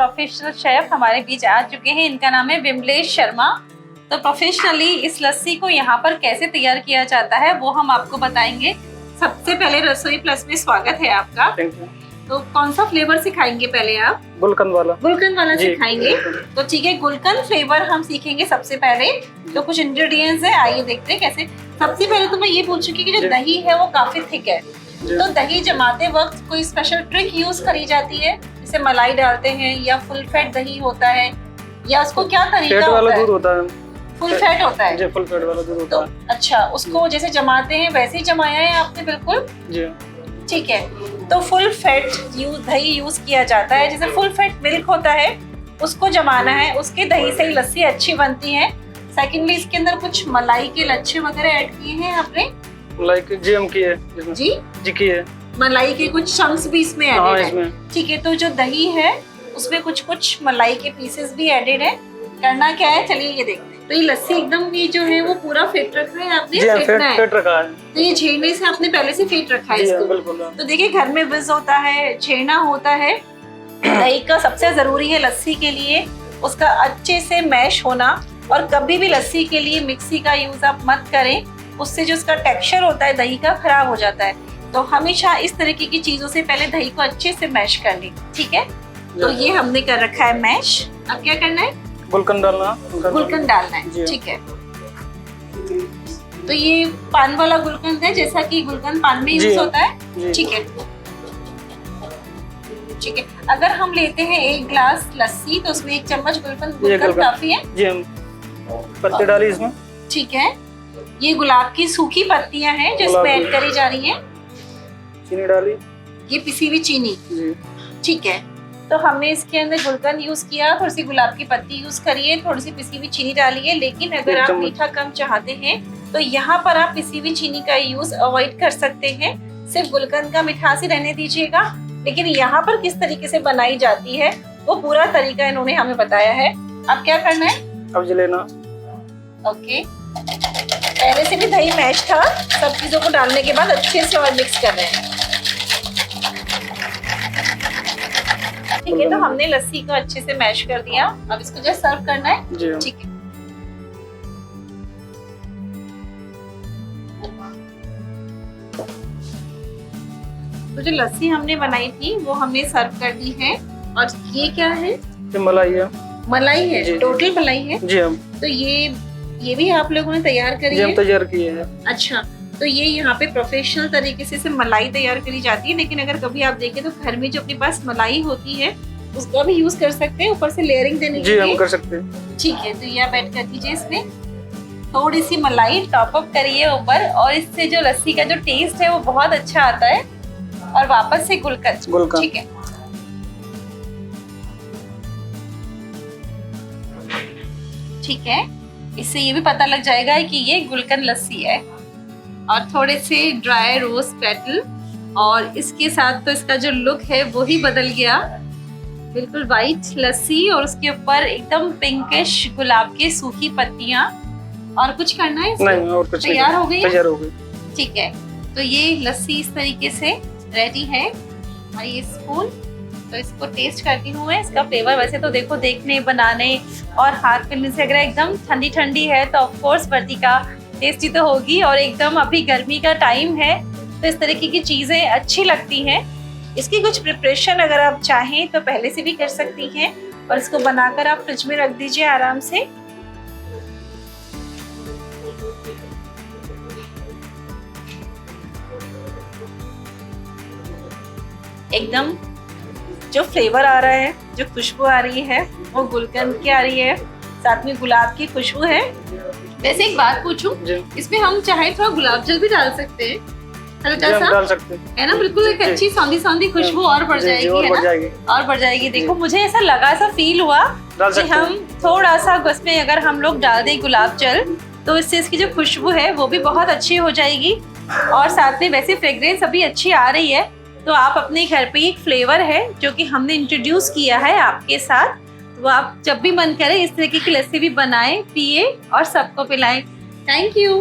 Professional chef हमारे बीच आ चुके हैं। इनका नाम है विमलेश शर्मा। तो प्रोफेशनली इस लस्सी को यहाँ पर कैसे तैयार किया जाता है वो हम आपको बताएंगे। सबसे पहले रसोई प्लस में स्वागत है आपका। Thank you. तो कौन सा फ्लेवर सिखाएंगे पहले आप? गुलकंद वाला। गुलकंद वाला सिखाएंगे। तो ठीक है, गुलकंद फ्लेवर हम सीखेंगे सबसे पहले। तो कुछ इंग्रेडिएंट्स है, आइए देखते हैं कैसे। सबसे पहले तो मैं ये पूछूंगी कि जो दही है वो काफी थिक है, तो दही जमाते वक्त कोई स्पेशल ट्रिक यूज करी जाती है? जैसे मलाई डालते हैं या फुल फैट दही होता है, या उसको क्या तरीका वाला दूध होता है? फुल फैट होता है। जी, फुल फैट वाला दूध होता है। अच्छा, उसको जैसे जमाते हैं वैसे ही जमाया है आपने? बिल्कुल जी ठीक है। तो फुल फैट दही यूज किया जाता है। जैसे फुल फैट मिल्क होता है उसको जमाना है, उसके दही से ही लस्सी अच्छी बनती है। सेकेंडली इसके अंदर कुछ मलाई के लच्छे वगैरह ऐड किए हैं आपने? लाइक जी हम किए जी की है। मलाई के कुछ चंक्स भी इसमें एडेड है। ठीक है, तो जो दही है उसमें कुछ कुछ मलाई के पीसेस भी एडेड है। करना क्या है, चलिए ये देखते हैं। तो ये लस्सी एकदम ये जो है वो पूरा फेट रखा है आपने? फेट रखा है। तो ये छेड़ने से आपने पहले से फेट रखा है इसको? बिल्कुल। तो देखिए, घर में विज होता है, छेड़ना होता है। दही का सबसे जरूरी है लस्सी के लिए उसका अच्छे से मैश होना। और कभी भी लस्सी के लिए मिक्सी का यूज आप मत करें, उससे जो उसका टेक्सचर होता है दही का खराब हो जाता है। तो हमेशा इस तरीके की चीजों से पहले दही को अच्छे से मैश कर लें। ठीक है, तो ये हमने कर रखा है मैश। अब क्या करना है? गुलकंद डालना है। ठीक है, तो ये पान वाला गुलकंद है, जैसा कि गुलकंद पान में यूज होता है। ठीक है ठीक है। अगर हम लेते हैं 1 ग्लास लस्सी तो उसमें 1 चम्मच गुलकंद काफी है जी। हम पत्ते डाली इसमें। ठीक है, ये गुलाब की सूखी पत्तियां हैं जो इसमें ऐड करी जा रही हैं। चीनी डाली, ये पिसी हुई चीनी। ठीक है, तो हमने इसके अंदर गुलकंद यूज किया, थोड़ी सी गुलाब की पत्ती यूज करी है, थोड़ी सी पिसी हुई चीनी डाली है। लेकिन अगर आप मीठा कम चाहते हैं तो यहाँ पर आप पिसी हुई चीनी का यूज अवॉइड कर सकते हैं। सिर्फ गुलकंद का मिठास ही रहने दीजिएगा। लेकिन यहाँ पर किस तरीके से बनाई जाती है वो पूरा तरीका इन्होंने हमें बताया है। अब क्या करना है? अब जी लेना। ओके, पहले से भी दही मैश था, सब चीजों को डालने के बाद अच्छे से और मिक्स कर रहे हैं। ठीक है, तो हमने लस्सी को अच्छे से मैश कर दिया। अब इसको जस्ट सर्व करना है। ठीक है, तो जो लस्सी हमने बनाई थी वो हमने सर्व कर दी है। और ये क्या है? ये मलाई है। मलाई है, टोटल मलाई है जी। हम तो ये भी आप लोगों ने तैयार करी है? हम तैयार किए हैं। अच्छा, तो ये यहाँ पे प्रोफेशनल तरीके से मलाई तैयार करी जाती है। लेकिन अगर कभी आप देखें तो घर में जो अपने पास मलाई होती है उसका भी यूज कर सकते हैं, ऊपर से लेयरिंग देने के लिए। हम कर सकते हैं। ठीक है, तो ये आप ऐड कर दीजिए इसमें थोड़ी सी मलाई, टॉप अप करिए ऊपर, और इससे जो लस्सी का जो टेस्ट है वो बहुत अच्छा आता है। और वापस से गुलकंद। ठीक है, ठीक है, इससे ये भी पता लग जाएगा कि ये गुलकंद लस्सी है। और थोड़े से ड्राई रोज पेटल, और इसके साथ तो इसका जो लुक है वो ही बदल गया। बिल्कुल वाइट लस्सी और उसके ऊपर एकदम पिंकिश गुलाब की सूखी पत्तियां। और कुछ करना है? नहीं, और कुछ तैयार हो गई? तैयार हो गई। ठीक है, तो ये लस्सी इस तरीके से रेडी है। और ये स्पून, तो इसको टेस्ट करती हूँ मैं। इसका फ्लेवर वैसे तो देखो, देखने, बनाने और हाथ मिलने से अगर एकदम ठंडी ठंडी है तो ऑफ कोर्स वर्दी का टेस्टी तो होगी। और एकदम अभी गर्मी का टाइम है तो इस तरीके की चीज़ें अच्छी लगती हैं। इसकी कुछ प्रिपरेशन अगर आप चाहें तो पहले से भी कर सकती हैं, और इसको बनाकर आप फ्रिज में रख दीजिए आराम से। एकदम जो फ्लेवर आ रहा है, जो खुशबू आ रही है वो गुलकंद की आ रही है, साथ में गुलाब की खुशबू है। वैसे एक बात पूछूं, इसमें हम चाहे थोड़ा गुलाब जल भी डाल सकते हैं, हल्का सा डाल सकते हैं, है ना? बिल्कुल एक अच्छी सौंधी सौंधी खुशबू और बढ़ जाएगी, है ना? और बढ़ जाएगी। देखो, मुझे ऐसा लगा, ऐसा फील हुआ कि हम थोड़ा सा उसमें अगर हम लोग डाल दें गुलाब जल तो इससे इसकी जो खुशबू है वो भी बहुत अच्छी हो जाएगी। और साथ में वैसे फ्रेग्रेंस अभी अच्छी आ रही है। तो आप अपने घर पे एक फ्लेवर है जो कि हमने इंट्रोड्यूस किया है आपके साथ, तो आप जब भी मन करे इस तरीके की लस्सी भी बनाएं, पिए और सबको पिलाएं। Thank you.